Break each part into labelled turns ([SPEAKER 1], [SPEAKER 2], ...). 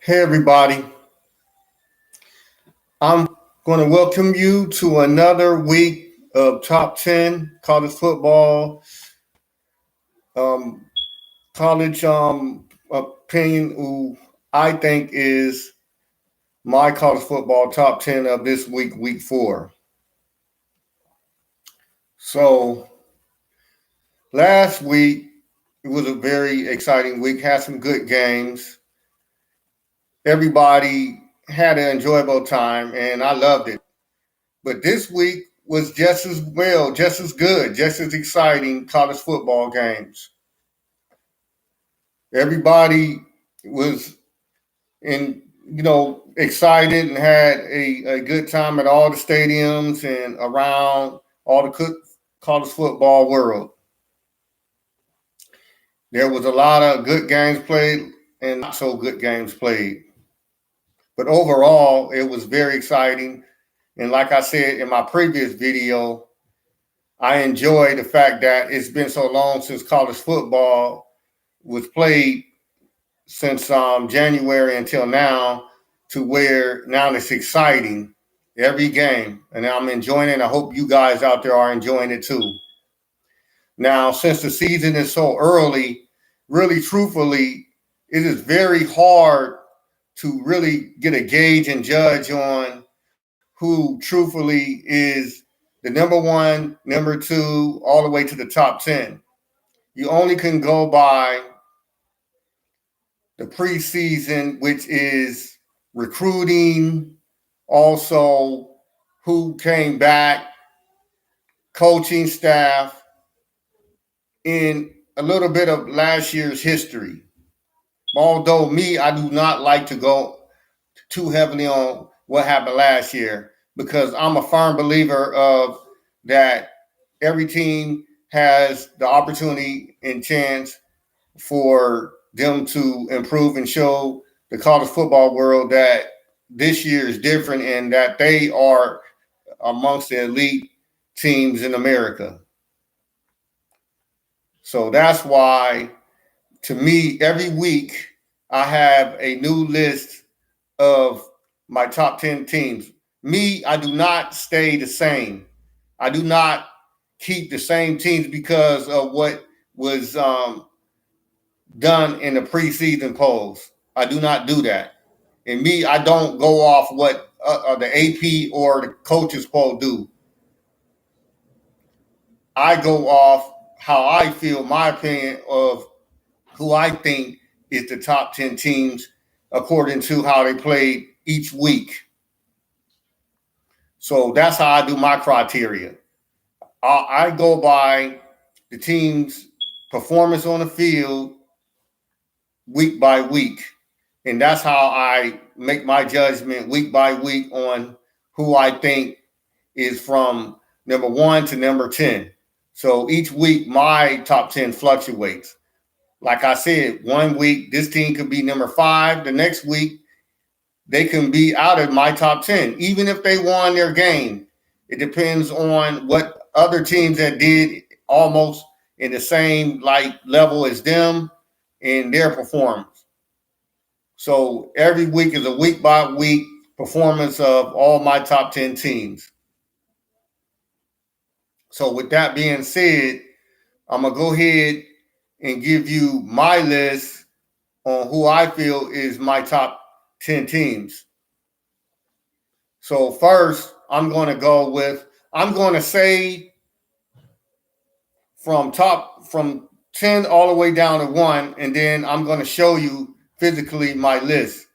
[SPEAKER 1] Hey, everybody. I'm going to welcome you to another week of Top 10 college football, um, college opinion, who I think is my college football top 10 of this week, week four. So, last week, it was a very exciting week, had some good games. Everybody had an enjoyable time, and I loved it. But this week was just as well, just as good, just as exciting college football games. Everybody was excited and had a good time at all the stadiums and around all the college football world. There was a lot of good games played and not so good games played. But overall, it was very exciting. And like I said in my previous video, I enjoy the fact that it's been so long since college football was played since January until now, to where now it's exciting every game, and I'm enjoying it. I hope you guys out there are enjoying it too. Now, since the season is so early, really truthfully, it is very hard to really get a gauge and judge on who truthfully is the number one, number two, all the way to the top 10. You only can go by the preseason, which is recruiting, also who came back, coaching staff, in a little bit of last year's history. Although me, I do not like to go too heavily on what happened last year because I'm a firm believer of that every team has the opportunity and chance for them to improve and show the college football world that this year is different and that they are amongst the elite teams in America. So that's why, to me, every week I have a new list of my top 10 teams. Me, I do not stay the same. I do not keep the same teams because of what was done in the preseason polls. I do not do that. And me, I don't go off what the AP or the coaches poll do. I go off how I feel, my opinion of who I think is the top 10 teams according to how they played each week. So that's how I do my criteria. I go by the team's performance on the field week by week. And that's how I make my judgment week by week on who I think is from number one to number 10. So each week, my top 10 fluctuates. Like I said, one week, this team could be number five. The next week, they can be out of my top 10, even if they won their game. It depends on what other teams that did almost in the same level as them in their performance. So every week is a week by week performance of all my top 10 teams. So with that being said, I'm going to go ahead and give you my list on who I feel is my top 10 teams. So first, I'm going to say from 10 all the way down to 1, and then I'm going to show you physically my list.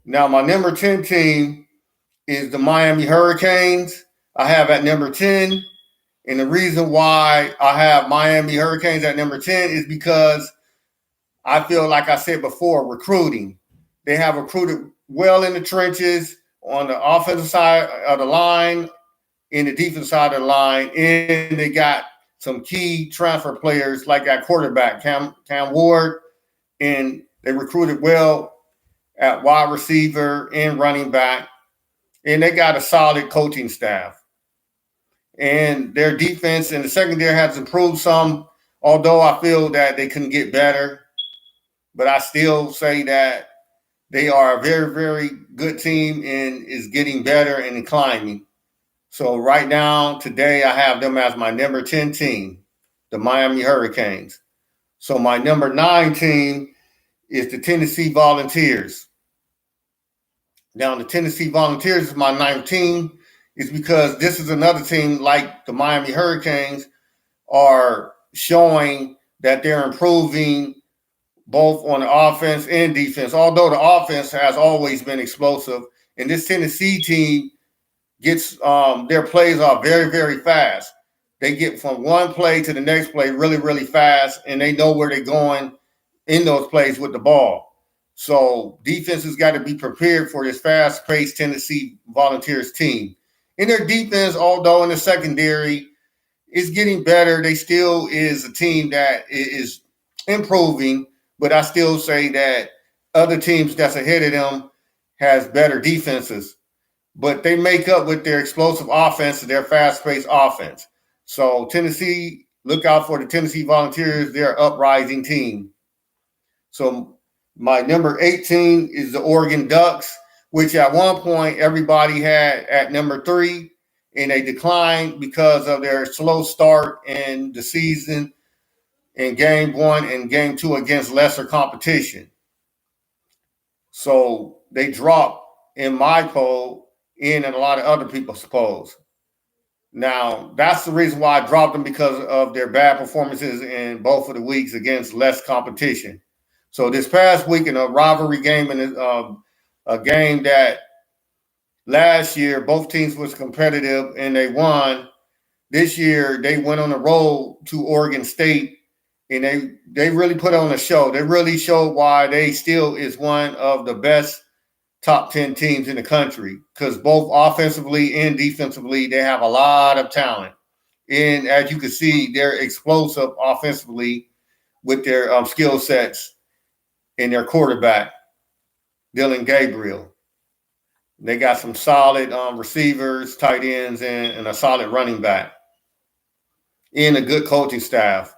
[SPEAKER 1] Now, my number 10 team is the Miami Hurricanes. I have at number 10. And the reason why I have Miami Hurricanes at number 10 is because I feel, like I said before, recruiting. They have recruited well in the trenches on the offensive side of the line, in the defensive side of the line, and they got some key transfer players like that quarterback, Cam Ward, and they recruited well at wide receiver and running back, and they got a solid coaching staff. And their defense in the secondary has improved some, although I feel that they can get better. But I still say that They are a very, very good team and is getting better and climbing. So right now, today, I have them as my number 10 team, the Miami Hurricanes. So my number 9 team is the Tennessee Volunteers. Now, the Tennessee Volunteers is my 9th team, is because this is another team like the Miami Hurricanes are showing that they're improving both on the offense and defense. Although the offense has always been explosive, and this Tennessee team gets their plays are very, very fast. They get from one play to the next play really, really fast, and they know where they're going in those plays with the ball. So defenses got to be prepared for this fast-paced Tennessee Volunteers team. In their defense, although in the secondary is getting better, they still is a team that is improving, but I still say that other teams that's ahead of them has better defenses. But they make up with their explosive offense and their fast-paced offense. So Tennessee, look out for the Tennessee Volunteers. They're an uprising team. So my number 18 is the Oregon Ducks, which at one point everybody had at number 3, and they declined because of their slow start in the season in game 1 and game 2 against lesser competition. So they dropped in my poll and a lot of other people's polls. Now, that's the reason why I dropped them, because of their bad performances in both of the weeks against less competition. So this past week in a rivalry game and a game that last year both teams was competitive and they won. This year they went on the road to Oregon State and they really put on a show. They really showed why they still is one of the best top 10 teams in the country, because both offensively and defensively, they have a lot of talent. And as you can see, they're explosive offensively with their skill sets and their quarterback, Dillon Gabriel. They got some solid receivers, tight ends, and a solid running back, and a good coaching staff.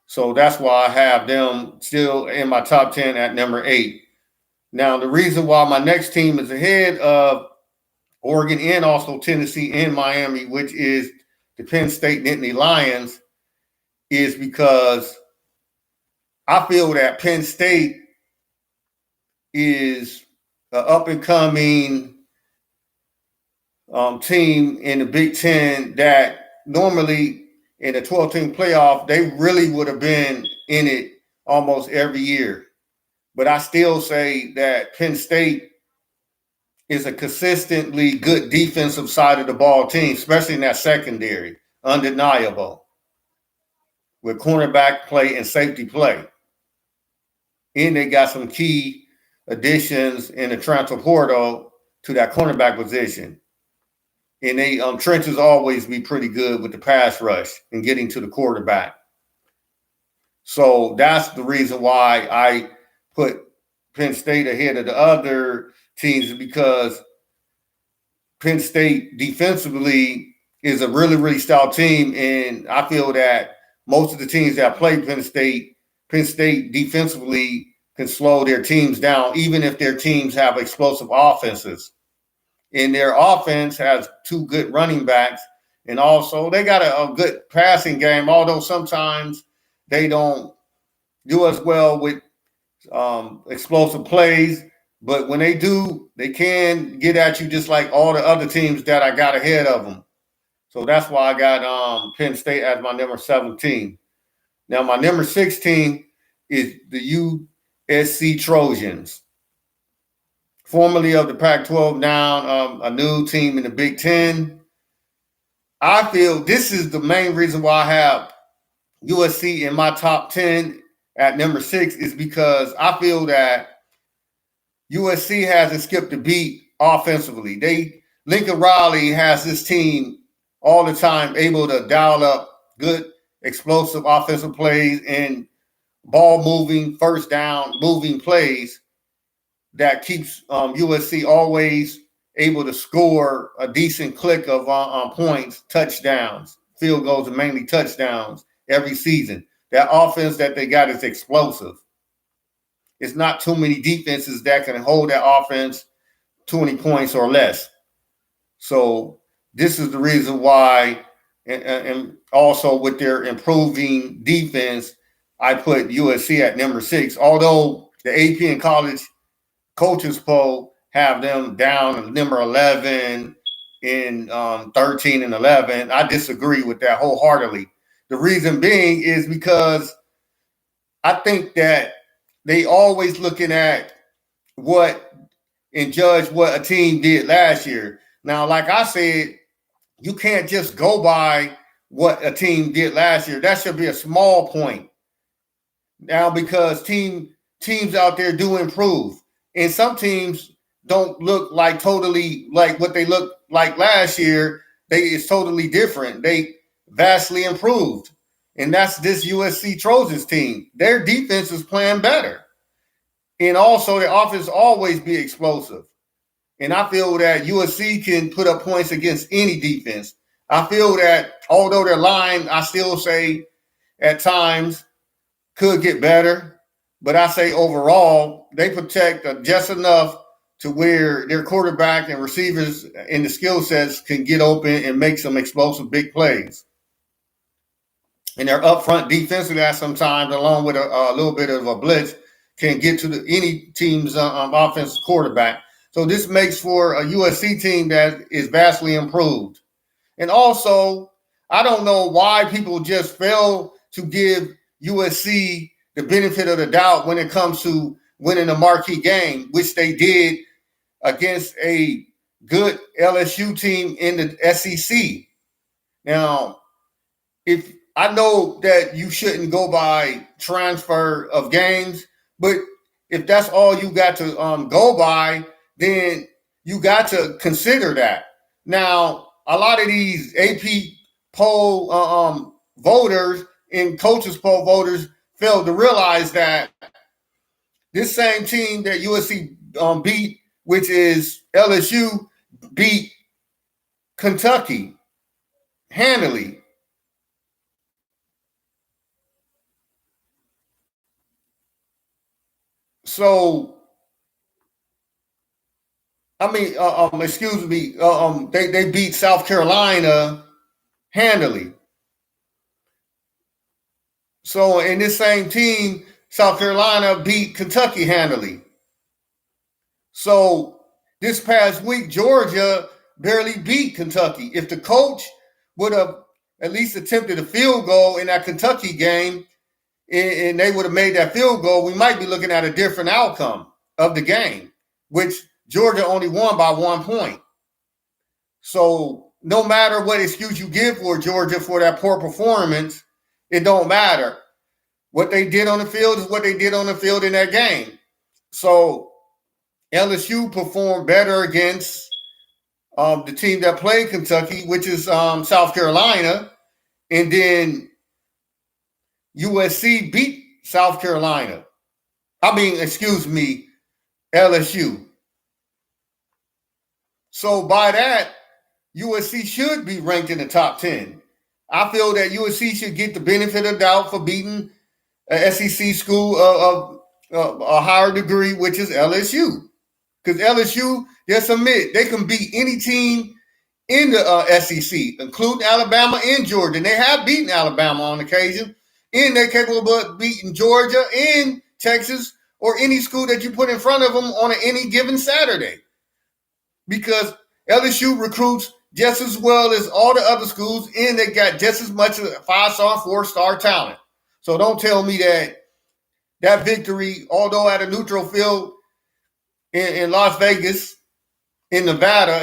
[SPEAKER 1] So that's why I have them still in my top 10 at number 8. Now, the reason why my next team is ahead of Oregon and also Tennessee and Miami, which is the Penn State Nittany Lions, is because I feel that Penn State is an up-and-coming team in the Big Ten that normally in the 12-team playoff, they really would have been in it almost every year. But I still say that Penn State is a consistently good defensive side of the ball team, especially in that secondary, undeniable, with cornerback play and safety play. And they got some key additions in the transfer portal to that cornerback position. And they trenches always be pretty good with the pass rush and getting to the quarterback. So that's the reason why I put Penn State ahead of the other teams, because Penn State defensively is a really, really stout team. And I feel that most of the teams that play Penn State defensively can slow their teams down, even if their teams have explosive offenses. And their offense has 2 good running backs. And also they got a good passing game, although sometimes they don't do as well with explosive plays. But when they do, they can get at you just like all the other teams that I got ahead of them. So that's why I got Penn State as my number 17. Now, my number 16 is the USC Trojans, formerly of the Pac-12, now a new team in the Big Ten. I feel this is the main reason why I have USC in my top 10 at number 6, is because I feel that USC hasn't skipped a beat offensively. Lincoln Riley has this team all the time able to dial up good, explosive offensive plays and ball moving, first down moving plays that keeps USC always able to score a decent click of points, touchdowns, field goals, and mainly touchdowns every season. That offense that they got is explosive. it's not too many defenses that can hold that offense 20 points or less. So this is the reason why, and also with their improving defense, I put USC at number 6. Although the AP and college coaches poll have them down at number 11 in 13 and 11. I disagree with that wholeheartedly. The reason being is because I think that they always looking at what and judge what a team did last year. Now, like I said, you can't just go by what a team did last year. That should be a small point. Now, because teams out there do improve. And some teams don't look like totally like what they looked like last year. It's totally different. They vastly improved. And that's this USC Trojans team. Their defense is playing better. And also their offense always be explosive. And I feel that USC can put up points against any defense. I feel that although their line, I still say at times could get better. But I say overall, they protect just enough to where their quarterback and receivers in the skill sets can get open and make some explosive big plays. And their upfront defensively at sometimes, along with a little bit of a blitz, can get to any team's offensive quarterback. So this makes for a USC team that is vastly improved. And also, I don't know why people just fail to give USC the benefit of the doubt when it comes to winning a marquee game, which they did against a good LSU team in the SEC. Now, if I know that you shouldn't go by transfer of games, but if that's all you got to go by, then you got to consider that. Now, a lot of these AP poll voters and coaches poll voters failed to realize that this same team that USC beat, which is LSU, beat Kentucky handily. So, I mean, excuse me, they beat South Carolina handily. So, in this same team, South Carolina beat Kentucky handily. So, this past week, Georgia barely beat Kentucky. If the coach would have at least attempted a field goal in that Kentucky game, and they would have made that field goal, we might be looking at a different outcome of the game, which Georgia only won by 1 point. So no matter what excuse you give for Georgia for that poor performance, it don't matter. What they did on the field is what they did on the field in that game. So LSU performed better against the team that played Kentucky, which is South Carolina, and then USC beat South Carolina. LSU. So by that, USC should be ranked in the top 10. I feel that USC should get the benefit of the doubt for beating a SEC school of a higher degree, which is LSU. Because LSU, just admit, they can beat any team in the SEC, including Alabama and Georgia. And they have beaten Alabama on occasion. And they're capable of beating Georgia and Texas or any school that you put in front of them on any given Saturday. Because LSU recruits just as well as all the other schools, and they got just as much of 5-star, 4-star talent. So don't tell me that victory, although at a neutral field in Las Vegas, in Nevada,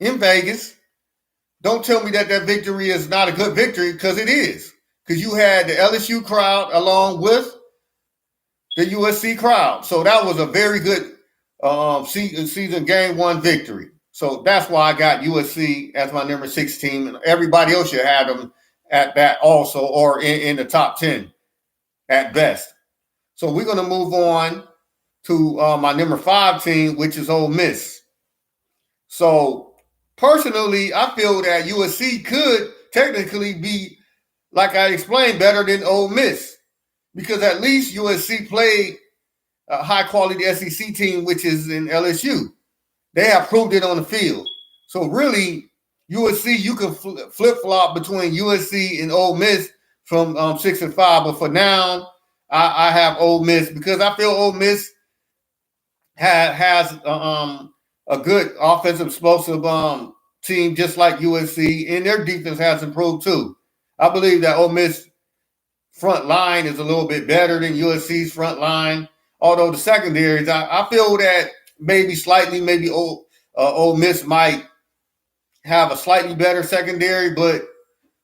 [SPEAKER 1] in Vegas, don't tell me that victory is not a good victory, because it is. Because you had the LSU crowd along with the USC crowd. So that was a very good season game 1 victory. So that's why I got USC as my number 6 team. And everybody else should have them at that also, or in the top 10 at best. So we're going to move on to my number 5 team, which is Ole Miss. So personally, I feel that USC could technically be, like I explained, better than Ole Miss. because at least USC played a high-quality SEC team, which is in LSU. They have proved it on the field. So really, USC, you can flip-flop between USC and Ole Miss from 6-5. But for now, I have Ole Miss because I feel Ole Miss has a good offensive explosive team, just like USC, and their defense has improved too. I believe that Ole Miss front line is a little bit better than USC's front line. Although the secondaries, I feel that maybe Ole Miss might have a slightly better secondary, but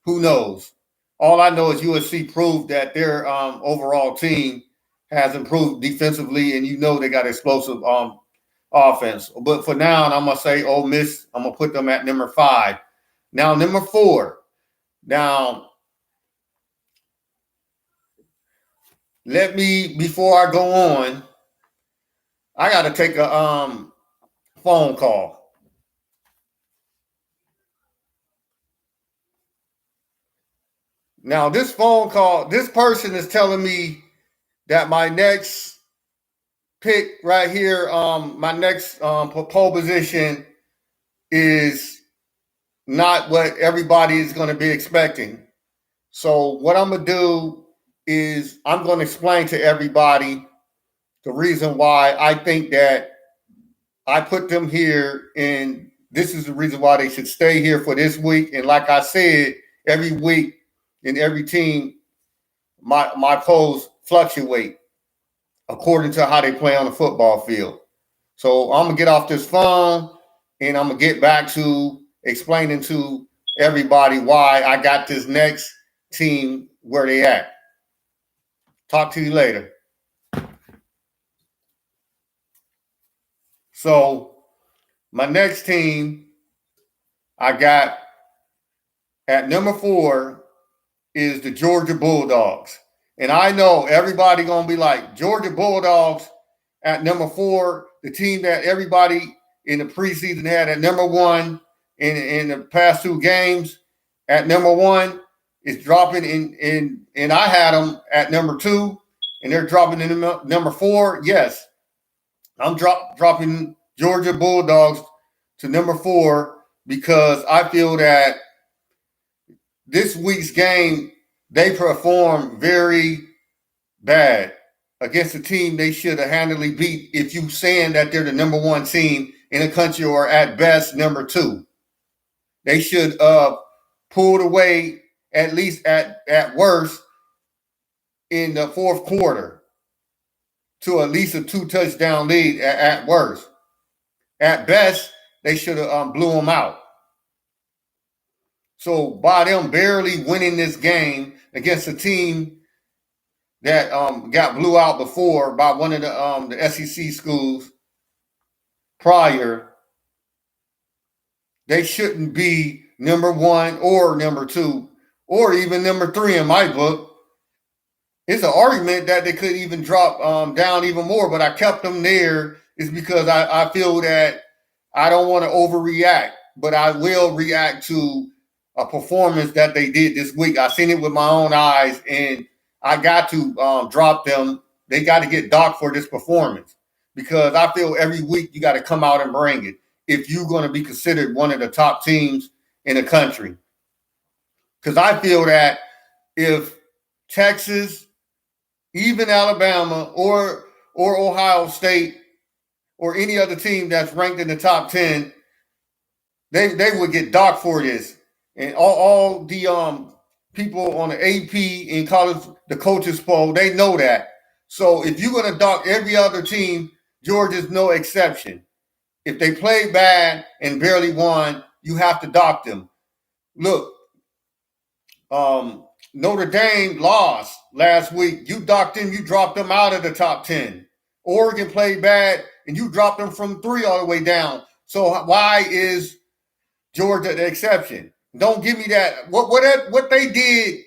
[SPEAKER 1] who knows? All I know is USC proved that their overall team has improved defensively, and they got explosive offense. But for now, I'm going to say Ole Miss, I'm going to put them at number 5. Now, number 4. Now, before I go on, I got to take a phone call. Now, this phone call, this person is telling me that my next pick right here, my next pole position is not what everybody is going to be expecting. So what I'm going to do is I'm going to explain to everybody the reason why I think that I put them here, and this is the reason why they should stay here for this week. And like I said, every week in every team, my polls fluctuate according to how they play on the football field. So I'm going to get off this phone, and I'm going to get back to explaining to everybody why I got this next team where they at. Talk to you later. So my next team I got at number 4 is the Georgia Bulldogs. And I know everybody going to be like, Georgia Bulldogs at number 4, the team that everybody in the preseason had at number 1 in the past 2 games at number 1 is dropping in, and I had them at number 2, and they're dropping in number 4. Yes, I'm dropping Georgia Bulldogs to number 4 because I feel that this week's game, they performed very bad against a team they should have handily beat if you saying that they're the number 1 team in the country or at best number 2. They should pulled away at least at worst in the 4th quarter to at least a 2-touchdown lead at worst. At best, they should have blew them out. So by them barely winning this game against a team that got blew out before by one of the SEC schools prior, they shouldn't be number 1 or number 2 or even number 3 in my book. It's an argument that they could even drop down even more, but I kept them there is because I feel that I don't want to overreact, but I will react to a performance that they did this week. I seen it with my own eyes, and I got to drop them. They got to get docked for this performance because I feel every week you got to come out and bring it if you're going to be considered one of the top teams in the country. Because I feel that if Texas, even Alabama or Ohio State or any other team that's ranked in the top 10, they would get docked for this. And all the people on the AP and college, the coaches poll, they know that. So if you're going to dock every other team, Georgia's no exception. If they play bad and barely won, you have to dock them. Look, Notre Dame lost last week. You docked them, you dropped them out of the top 10. Oregon played bad, and you dropped them from 3 all the way down. So why is Georgia the exception? Don't give me that. What they did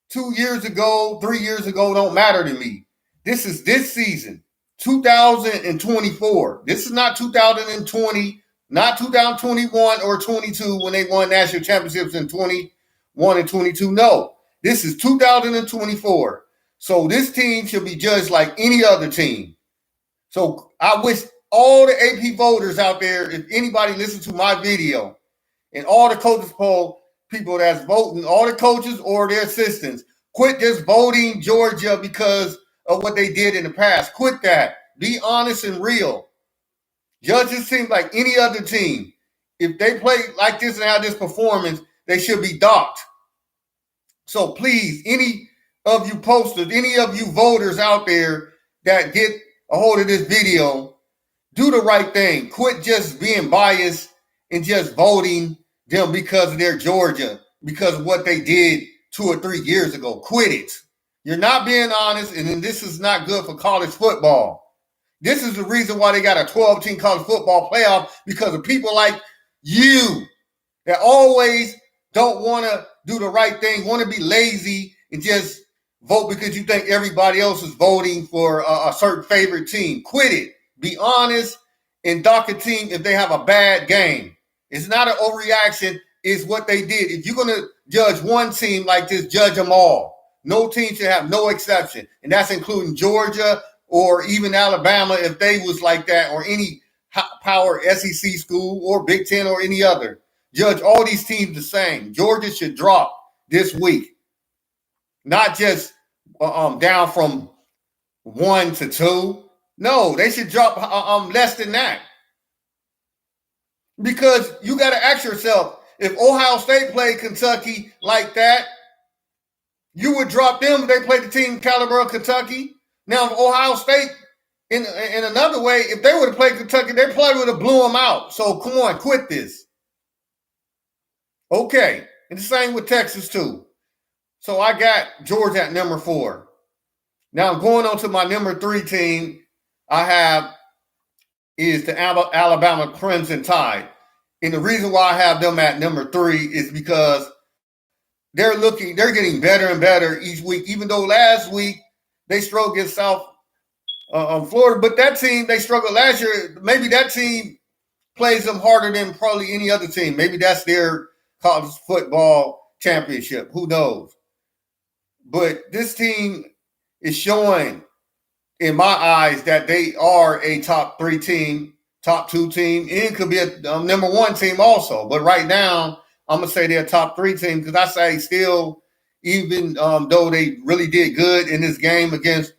[SPEAKER 1] 2 years ago, 3 years ago don't matter to me. This is this season, 2024. This is not 2020, not 2021 or 22 when they won national championships in 21 and 22. No, this is 2024. So this team should be judged like any other team. So I wish all the AP voters out there, if anybody listens to my video, and all the coaches poll people that's voting, all the coaches or their assistants, quit just voting Georgia because of what they did in the past. Quit that. Be honest and real. Judge this team like any other team. If they play like this and have this performance, they should be docked. So please, any of you posters, any of you voters out there that get a hold of this video, do the right thing. Quit just being biased and just voting them because they're Georgia, because of what they did 2 or 3 years ago. Quit it. You're not being honest, and this is not good for college football. This is the reason why they got a 12-team college football playoff, because of people like you that always don't want to do the right thing, want to be lazy and just vote because you think everybody else is voting for a certain favorite team. Quit it. Be honest and dock a team if they have a bad game. It's not an overreaction. It's what they did. If you're going to judge one team like this, judge them all. No team should have no exception. And that's including Georgia or even Alabama if they was like that, or any power SEC school or Big Ten or any other. Judge all these teams the same. Georgia should drop this week. Not just down from 1 to 2. No, they should drop less than that. Because you got to ask yourself, if Ohio State played Kentucky like that, you would drop them if they played the team caliber of Kentucky. Now, if Ohio State, in another way, if they would have played Kentucky, they probably would have blew them out. So come on, quit this. Okay, and the same with Texas too. So I got Georgia at number 4. Now going on to my number 3 team, I have is the Alabama Crimson Tide. And the reason why I have them at number 3 is because they're getting better and better each week. Even though last week they struggled against South Florida, but that team, they struggled last year. Maybe that team plays them harder than probably any other team. Maybe that's their college football championship. Who knows? But this team is showing, in my eyes, that they are a top 3 team, top 2 team, and it could be a number 1 team also. But right now, I'm going to say they're a top 3 team, because I say still, even though they really did good in this game against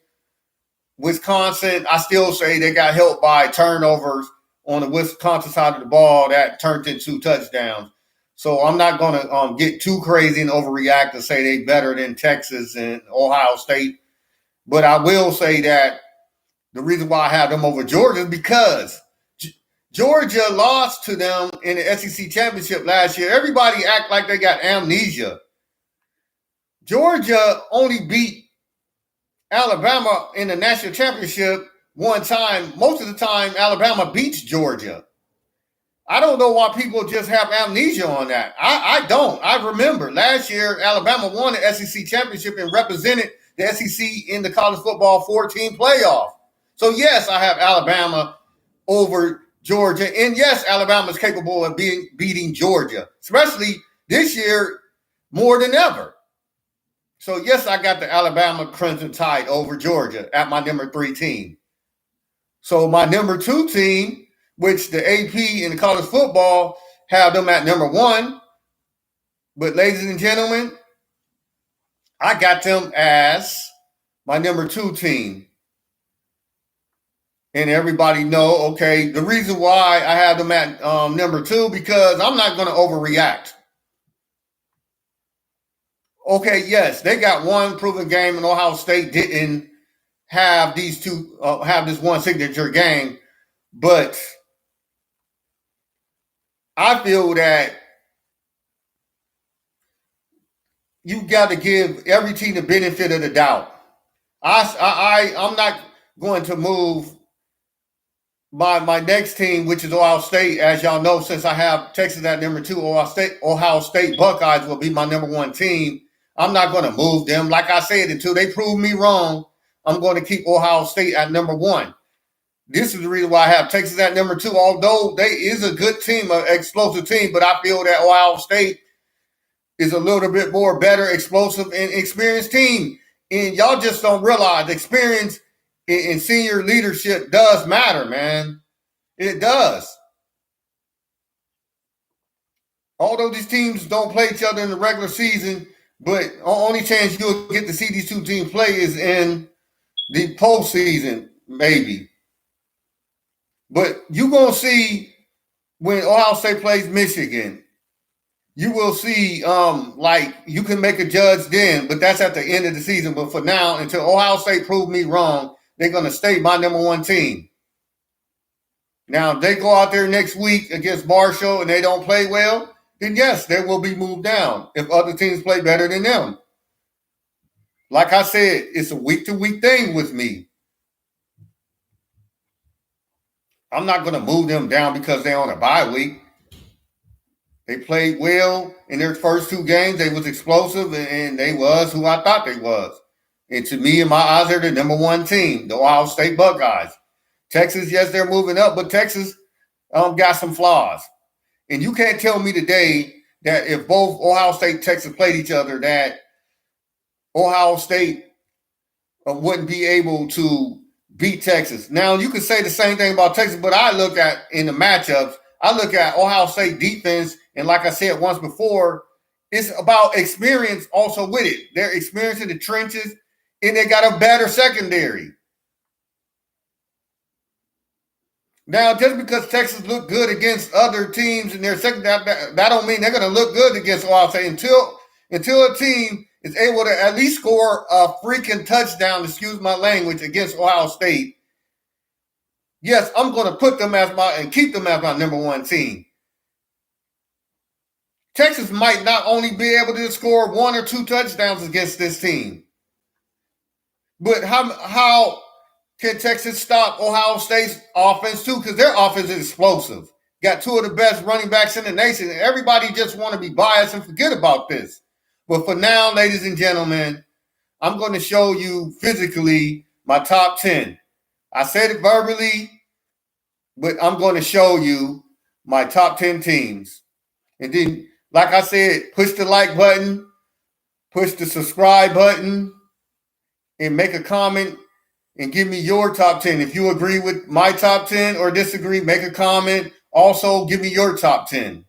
[SPEAKER 1] Wisconsin, I still say they got helped by turnovers on the Wisconsin side of the ball that turned into touchdowns. So I'm not going to get too crazy and overreact to say they better than Texas and Ohio State. But I will say that the reason why I have them over Georgia is because Georgia lost to them in the SEC championship last year. Everybody act like they got amnesia. Georgia only beat Alabama in the national championship one time. Most of the time, Alabama beats Georgia. I don't know why people just have amnesia on that. I don't. I remember last year, Alabama won the SEC championship and represented the SEC in the college football 14 playoff. So, yes, I have Alabama over Georgia. And, yes, Alabama is capable of beating Georgia, especially this year more than ever. So, yes, I got the Alabama Crimson Tide over Georgia at my number 3 team. So, my number 2 team, which the AP in the college football have them at number 1. But, ladies and gentlemen, I got them as my number 2 team. And everybody know, okay, the reason why I have them at number 2, because I'm not going to overreact. Okay, yes, they got one proven game, and Ohio State didn't have these two, have this one signature game. But I feel that you got to give every team the benefit of the doubt. I'm not going to move my next team, which is Ohio State. As y'all know, since I have Texas at number 2, Ohio State Buckeyes will be my number 1 team. I'm not going to move them. Like I said, until they prove me wrong, I'm going to keep Ohio State at number 1. This is the reason why I have Texas at number 2, although they is a good team, an explosive team, but I feel that Ohio State is a little bit more better, explosive, and experienced team. And y'all just don't realize experience in senior leadership does matter, man. It does. Although these teams don't play each other in the regular season, but only chance you'll get to see these two teams play is in the postseason, maybe. But you're going to see when Ohio State plays Michigan, you will see, like, you can make a judge then, but that's at the end of the season. But for now, until Ohio State prove me wrong, they're going to stay my number one team. Now, if they go out there next week against Marshall and they don't play well, then yes, they will be moved down if other teams play better than them. Like I said, it's a week-to-week thing with me. I'm not going to move them down because they're on a bye week. They played well in their first two games. They was explosive, and they was who I thought they was. And to me, in my eyes, they're the number one team, the Ohio State Buckeyes. Texas, yes, they're moving up, but Texas got some flaws. And you can't tell me today that if both Ohio State and Texas played each other, that Ohio State wouldn't be able to beat Texas. Now, you could say the same thing about Texas, but I look at, in the matchups, I look at Ohio State defense, and like I said once before, it's about experience also with it. They're experiencing the trenches, and they got a better secondary. Now, just because Texas looked good against other teams in their secondary, that don't mean they're going to look good against Ohio State until a team is able to at least score a freaking touchdown, excuse my language, against Ohio State. Yes, I'm going to put them as and keep them as my number one team. Texas might not only be able to score one or two touchdowns against this team, but how can Texas stop Ohio State's offense too? Because their offense is explosive. Got two of the best running backs in the nation. And everybody just want to be biased and forget about this. But for now, ladies and gentlemen, I'm going to show you physically my top 10. I said it verbally, but I'm going to show you my top 10 teams. And then, like I said, push the like button, push the subscribe button, and make a comment and give me your top 10. If you agree with my top 10 or disagree, make a comment. Also, give me your top 10.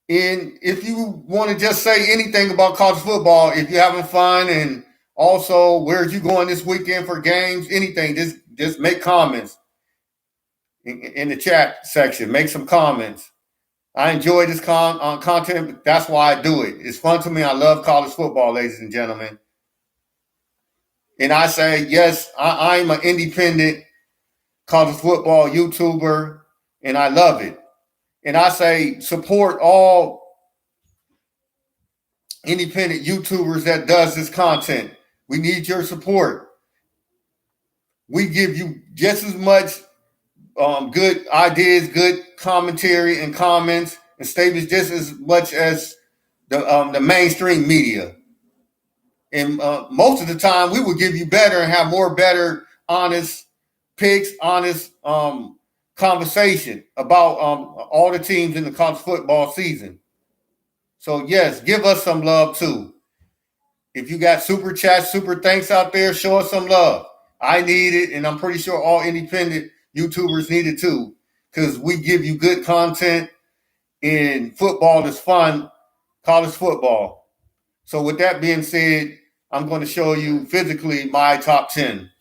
[SPEAKER 1] And if you want to just say anything about college football, if you're having fun, and also where's you going this weekend for games, anything, just make comments in the chat section. Make some comments. I enjoy this content. That's why I do it. It's fun to me. I love college football, ladies and gentlemen. And I say, yes, I'm an independent college football YouTuber, and I love it. And I say, support all independent YouTubers that does this content. We need your support. We give you just as much good ideas, good commentary and comments and statements just as much as the mainstream media. And most of the time, we will give you better and have more better, honest picks, honest conversation about all the teams in the college football season. So, yes, give us some love, too. If you got super chats, super thanks out there, show us some love. I need it, and I'm pretty sure all independent YouTubers need it, too, because we give you good content, and football is fun, college football. So with that being said, I'm going to show you physically my top 10.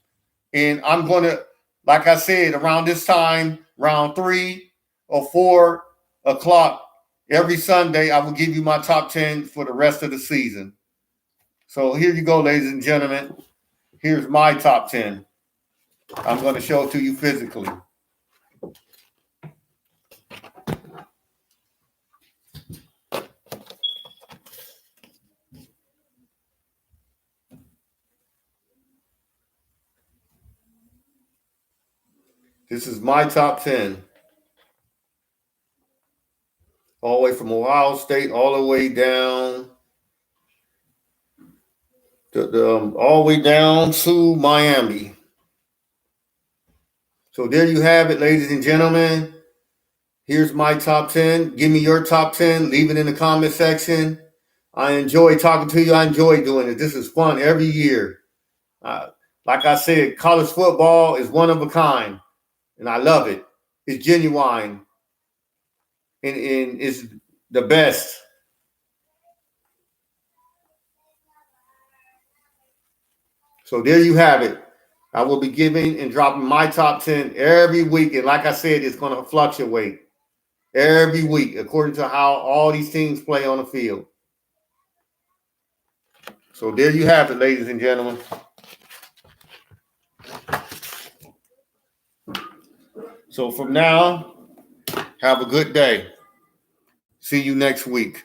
[SPEAKER 1] And I'm going to, like I said, around this time, around 3 or 4 o'clock, every Sunday, I will give you my top 10 for the rest of the season. So here you go, ladies and gentlemen. Here's my top 10. I'm going to show it to you physically. This is my top 10. All the way from Ohio State, all the way down all the way down to Miami. So there you have it, ladies and gentlemen. Here's my top 10. Give me your top 10. Leave it in the comment section. I enjoy talking to you. I enjoy doing it. This is fun every year. Like I said, college football is one of a kind, and I love it. It's genuine, and it's the best. So there you have it. I will be giving and dropping my top 10 every week. And like I said, it's going to fluctuate every week according to how all these teams play on the field. So there you have it, ladies and gentlemen. So from now, have a good day. See you next week.